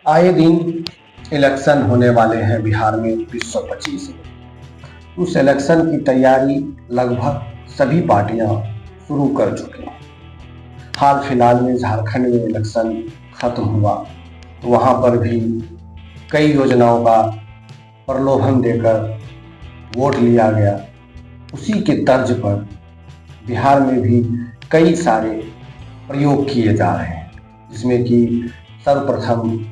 आए दिन इलेक्शन होने वाले हैं बिहार में 2025 में। उस इलेक्शन की तैयारी लगभग सभी पार्टियां शुरू कर चुकी हैं। हाल फिलहाल में झारखंड में इलेक्शन खत्म हुआ तो वहां पर भी कई योजनाओं का प्रलोभन देकर वोट लिया गया। उसी के तर्ज पर बिहार में भी कई सारे प्रयोग किए जा रहे हैं, जिसमें कि सर्वप्रथम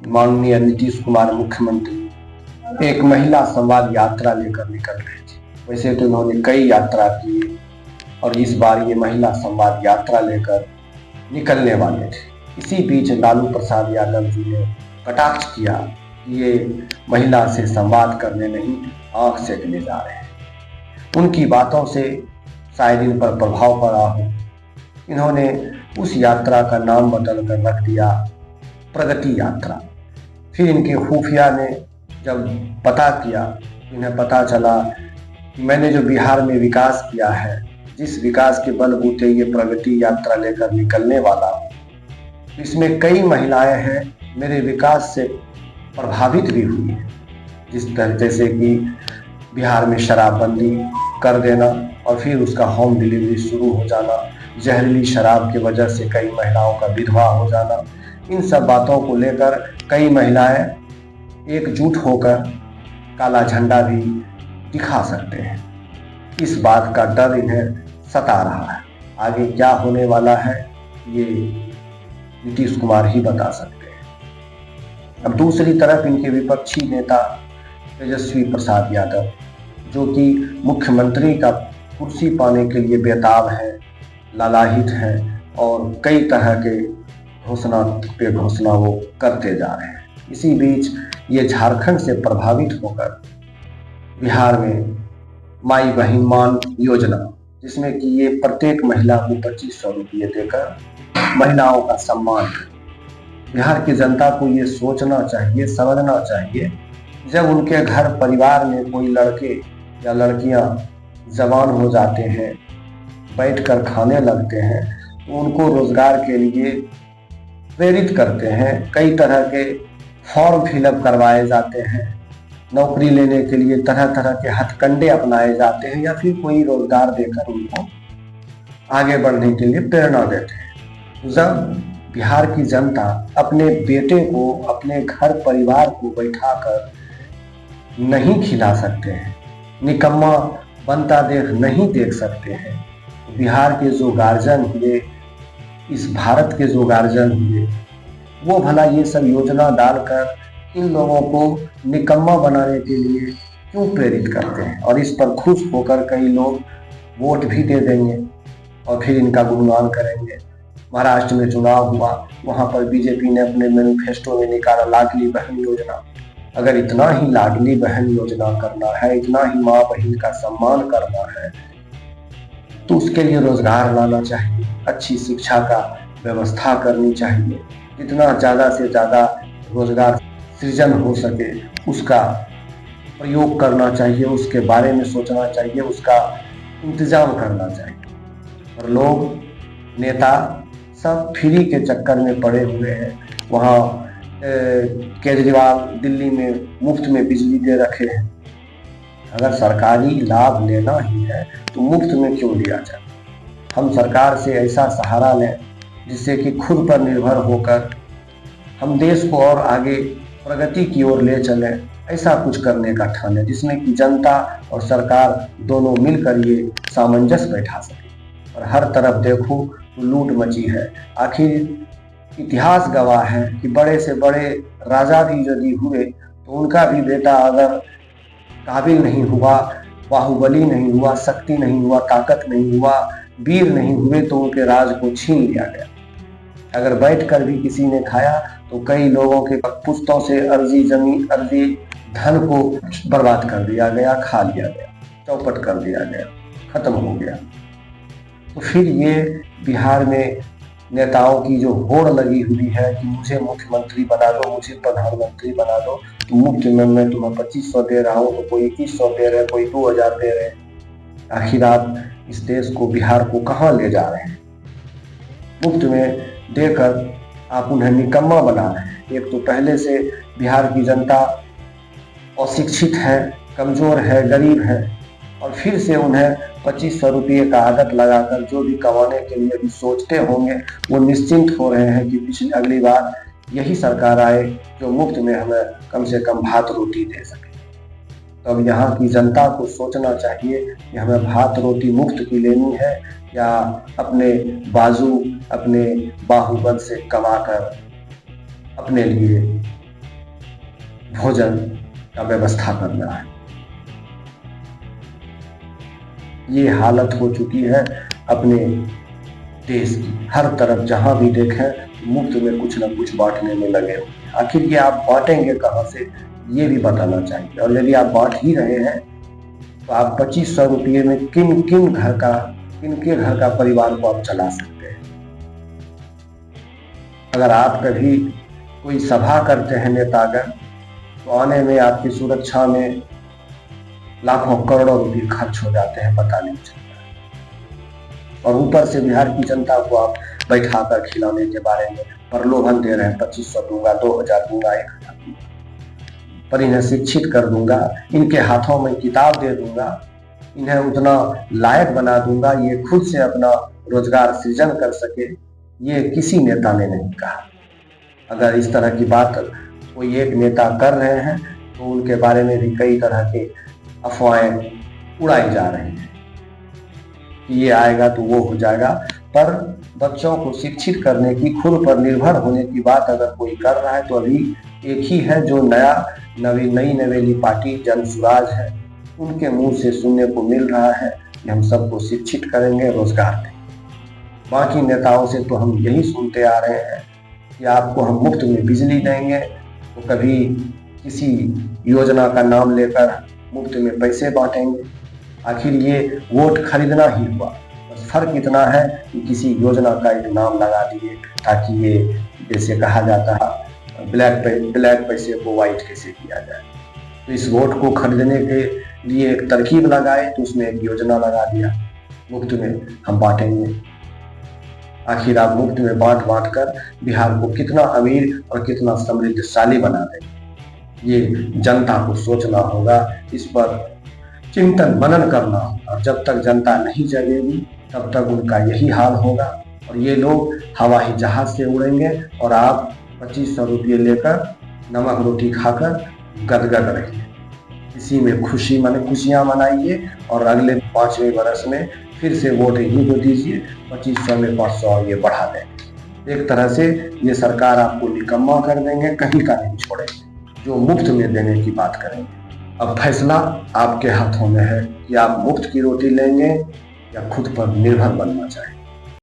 माननीय नीतीश कुमार मुख्यमंत्री एक महिला संवाद यात्रा लेकर निकल रहे थे। वैसे तो उन्होंने कई यात्रा की और इस बार ये महिला संवाद यात्रा लेकर निकलने वाले थे। इसी बीच लालू प्रसाद यादव जी ने कटाक्ष किया कि ये महिला से संवाद करने नहीं, आंख सेकने जा रहे हैं। उनकी बातों से शायद इन पर प्रभाव पड़ा हो। इन्होंने उस यात्रा का नाम बदल कर रख दिया प्रगति यात्रा। फिर इनके खुफिया ने जब पता किया, इन्हें पता चला कि मैंने जो बिहार में विकास किया है, जिस विकास के बलबूते ये प्रगति यात्रा लेकर निकलने वाला हूँ, इसमें कई महिलाएं हैं मेरे विकास से प्रभावित भी हुई हैं। जिस तरह जैसे कि बिहार में शराबबंदी कर देना और फिर उसका होम डिलीवरी शुरू हो जाना, जहरीली शराब की वजह से कई महिलाओं का विधवा हो जाना, इन सब बातों को लेकर कई महिलाएं एकजुट होकर काला झंडा भी दिखा सकते हैं। इस बात का डर इन्हें सता रहा है। आगे क्या होने वाला है ये नीतीश कुमार ही बता सकते हैं। अब दूसरी तरफ इनके विपक्षी नेता तेजस्वी प्रसाद यादव, जो कि मुख्यमंत्री का कुर्सी पाने के लिए बेताब हैं, लालायित हैं और कई तरह के घोषणा पे घोषणा वो करते जा रहे हैं। इसी बीच ये झारखंड से प्रभावित होकर बिहार में माई बहिन मान योजना, जिसमें कि ये प्रत्येक महिला को 2500 रुपये देकर महिलाओं का सम्मान है। बिहार की जनता को ये सोचना चाहिए, समझना चाहिए, जब उनके घर परिवार में कोई लड़के या लड़कियां जवान हो जाते हैं, बैठकर खाने लगते हैं, तो उनको रोजगार के लिए प्रेरित करते हैं। कई तरह के फॉर्म फिलअप करवाए जाते हैं, नौकरी लेने के लिए तरह तरह के हथकंडे अपनाए जाते हैं या फिर कोई रोजगार देकर उनको आगे बढ़ने के लिए प्रेरणा देते हैं। जब बिहार की जनता अपने बेटे को, अपने घर परिवार को बैठाकर नहीं खिला सकते हैं, निकम्मा बनता नहीं देख सकते हैं, बिहार के जो गार्जियन हुए, इस भारत के जो गार्जियन हुए, वो भला ये सब योजना डालकर इन लोगों को निकम्मा बनाने के लिए क्यों प्रेरित करते हैं। और इस पर खुश होकर कई लोग वोट भी दे देंगे और फिर इनका गुणगान करेंगे। महाराष्ट्र में चुनाव हुआ, वहां पर बीजेपी ने अपने मैनिफेस्टो में निकाला लाडली बहन योजना। अगर इतना ही लाडली बहन योजना करना है, इतना ही माँ बहन का सम्मान करना है, तो उसके लिए रोजगार लाना चाहिए, अच्छी शिक्षा का व्यवस्था करनी चाहिए, जितना ज़्यादा से ज़्यादा रोजगार सृजन हो सके उसका प्रयोग करना चाहिए, उसके बारे में सोचना चाहिए, उसका इंतजाम करना चाहिए। और लोग, नेता सब फ्री के चक्कर में पड़े हुए हैं। वहाँ केजरीवाल दिल्ली में मुफ्त में बिजली दे रखे हैं। अगर सरकारी लाभ लेना ही है तो मुफ्त में क्यों लिया जाए। हम सरकार से ऐसा सहारा लें जिससे कि खुद पर निर्भर होकर हम देश को और आगे प्रगति की ओर ले चलें। ऐसा कुछ करने का ठाने जिसमें कि जनता और सरकार दोनों मिलकर ये सामंजस्य बैठा सके। और हर तरफ देखो तो लूट मची है। आखिर इतिहास गवाह है कि बड़े से बड़े राजा भी यदि हुए तो उनका भी बेटा अगर काबिल नहीं हुआ, बाहुबली नहीं हुआ, शक्ति नहीं हुआ, ताकत नहीं हुआ, वीर नहीं हुए, तो उनके राज को छीन लिया गया। अगर बैठकर भी किसी ने खाया तो कई लोगों के पुश्तों से अर्जी जमीन, अर्जी धन को बर्बाद कर दिया गया, खा लिया गया, चौपट कर दिया गया, खत्म हो गया। तो फिर ये बिहार में नेताओं की जो होड़ लगी हुई है कि मुझे मुख्यमंत्री बना दो, मुझे प्रधानमंत्री बना दो, तो मुफ्त में मैं तुम्हें 2500 दे रहा हूँ, तो कोई 2100 दे रहे, कोई 2000 दे रहे। आखिर आप इस देश को, बिहार को कहाँ ले जा रहे हैं। मुफ्त में देकर आप उन्हें निकम्मा बना रहे हैं। एक तो पहले से बिहार की जनता अशिक्षित है, कमजोर है, गरीब है, और फिर से उन्हें 2500 रुपये का आदत लगाकर जो भी कमाने के लिए भी सोचते होंगे वो निश्चिंत हो रहे हैं कि पिछली अगली बार यही सरकार आए जो मुफ्त में हमें कम से कम भात रोटी दे सके। तो अब यहाँ की जनता को सोचना चाहिए कि हमें भात रोटी मुफ्त की लेनी है या अपने बाजू, अपने बाहुबल से कमाकर अपने लिए भोजन का व्यवस्था करना है। ये हालत हो चुकी है अपने देश की। हर तरफ जहां भी देखें मुफ्त में कुछ न कुछ बांटने में लगे हो। आखिर ये आप बांटेंगे कहां से, ये भी बताना चाहिए। और यदि आप बांट ही रहे हैं तो आप 2500 रुपये में किनके घर का परिवार को आप चला सकते हैं। अगर आप कभी कोई सभा करते हैं नेतागण, तो आने में आपकी सुरक्षा में लाखों करोड़ों रुपये खर्च हो जाते हैं, पता नहीं चलता। और ऊपर से बिहार की जनता को आप बैठाकर खिलाने के बारे में प्रलोभन दे रहे हैं, 2500 दूंगा, 2000 दूंगा, 1000 दूंगा, पर इन्हें शिक्षित कर दूंगा, इनके हाथों में किताब दे दूंगा, इन्हें उतना लायक बना दूंगा ये खुद से अपना रोजगार सृजन कर सके, ये किसी नेता ने नहीं कहा। अगर इस तरह की बात कोई एक नेता कर रहे हैं तो उनके बारे में भी कई तरह के अफवाहें उड़ाई जा रही हैं कि ये आएगा तो वो हो जाएगा। पर बच्चों को शिक्षित करने की, खुद पर निर्भर होने की बात अगर कोई कर रहा है तो अभी एक ही है जो नई नवेली पार्टी जन सुराज है, उनके मुंह से सुनने को मिल रहा है कि हम सबको शिक्षित करेंगे, रोजगार देंगे। बाकी नेताओं से तो हम यही सुनते आ रहे हैं कि आपको हम मुफ्त में बिजली देंगे, तो कभी किसी योजना का नाम लेकर मुफ्त में पैसे बांटेंगे। आखिर ये वोट खरीदना ही हुआ, बस फर्क इतना है कि किसी योजना का एक नाम लगा दिए ताकि ये, जैसे कहा जाता है, ब्लैक पैसे को व्हाइट कैसे किया जाए। तो इस वोट को खरीदने के लिए एक तरकीब लगाए, तो उसमें एक योजना लगा दिया, मुफ्त में हम बांटेंगे। आखिर आप मुफ्त में बांट कर बिहार को कितना अमीर और कितना समृद्धशाली बना देंगे, ये जनता को सोचना होगा, इस पर चिंतन मनन करना होगा। और जब तक जनता नहीं जगेगी तब तक उनका यही हाल होगा और ये लोग हवाई जहाज से उड़ेंगे और आप 2500 रुपये लेकर नमक रोटी खाकर गदगद रहिए। इसी में खुशियां मनाइए और अगले 5वें बरस में फिर से वोट इन्हीं को दीजिए, 2500 में 500 और ये बढ़ा देंगे। एक तरह से ये सरकार आपको निकम्मा कर देंगे, कहीं का नहीं छोड़ेंगे, जो मुफ्त में देने की बात करेंगे। अब फैसला आपके हाथों में है कि आप मुफ्त की रोटी लेंगे या खुद पर निर्भर बनना चाहेंगे।